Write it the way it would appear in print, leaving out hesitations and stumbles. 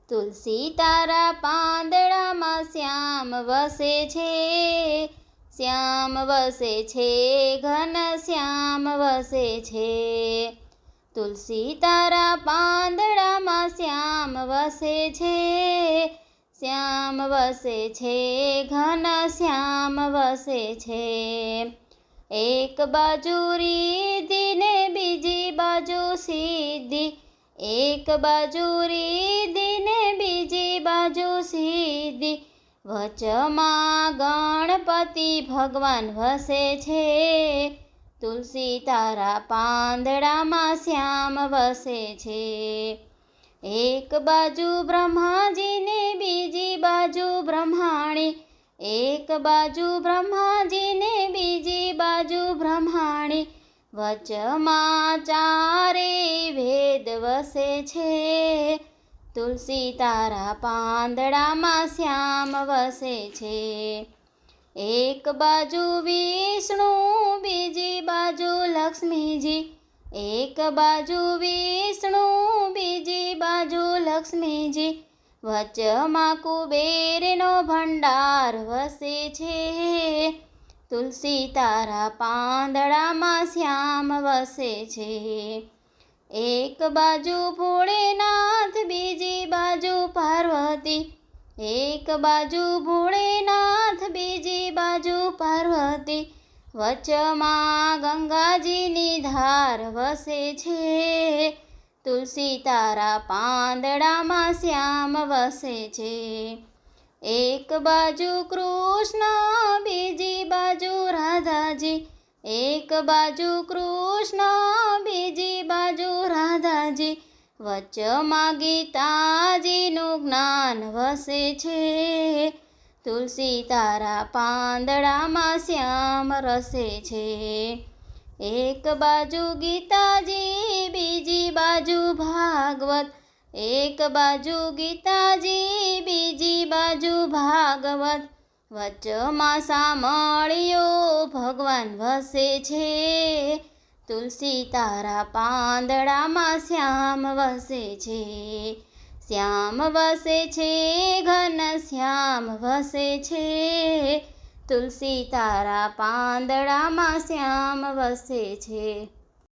તુલસી તારા પાંદડામાં શ્યામ વસે છે, શ્યામ વસે છે, ઘન શ્યામ વસે છે. તુલસી તારા પાંદડામાં શ્યામ વસે છે, શ્યામ વસે છે, ઘન શ્યામ વસે છે. એક બાજુ રિદ્ધિ ને બીજી બાજુ સિદ્ધિ, એક બાજુ રિદ્ધિ ને બીજી બાજુ સિદ્ધિ, વચમાં ગણપતિ ભગવાન વસે છે. તુલસી તારા પાંદડામાં શ્યામ વસે છે. એક બાજુ બ્રહ્માજી ને બીજી બાજુ બ્રહ્માણી, એક બાજુ બ્રહ્માજી ને બીજી બાજુ બ્રહ્માણી, વચમાં ચારે વેદ વસે છે. તુલસી તારા પાંદડામાં શ્યામ વસે છે. એક બાજુ વિષ્ણુ બીજી બાજુ લક્ષ્મીજી, એક બાજુ વિષ્ણુ બીજી બાજુ લક્ષ્મીજી, વચમાં કુબેરનો ભંડાર વસે છે. તુલસી તારા પાંદડામાં શ્યામ વસે છે. એક બાજુ ભોળેનાથ બીજી બાજુ પાર્વતી, એક બાજુ ભોળેનાથ બીજી બાજુ પાર્વતી, વચમાં ગંગાજીની ધાર વસે છે. તુલસી તારા પાંદડામાં શ્યામ વસે છે. એક બાજુ કૃષ્ણ બીજી બાજુ રાધાજી, એક બાજુ કૃષ્ણ બીજી બાજુ રાધાજી, વચમાં ગીતાજીનું જ્ઞાન વસે છે. તુલસી તારા પાંદડામાં શ્યામ રસે છે. એક બાજુ ગીતાજી બીજી બાજુ ભાગવત, એક બાજુ ગીતાજી બીજી બાજુ ભાગવત, વચમાં સામળિયો ભગવાન વસે છે. તુલસી તારા પાંદડામાં શ્યામ વસે છે. શ્યામ વસે છે, ઘન શ્યામ વસે છે. તુલસી તારા પાંદડામાં શ્યામ વસે છે.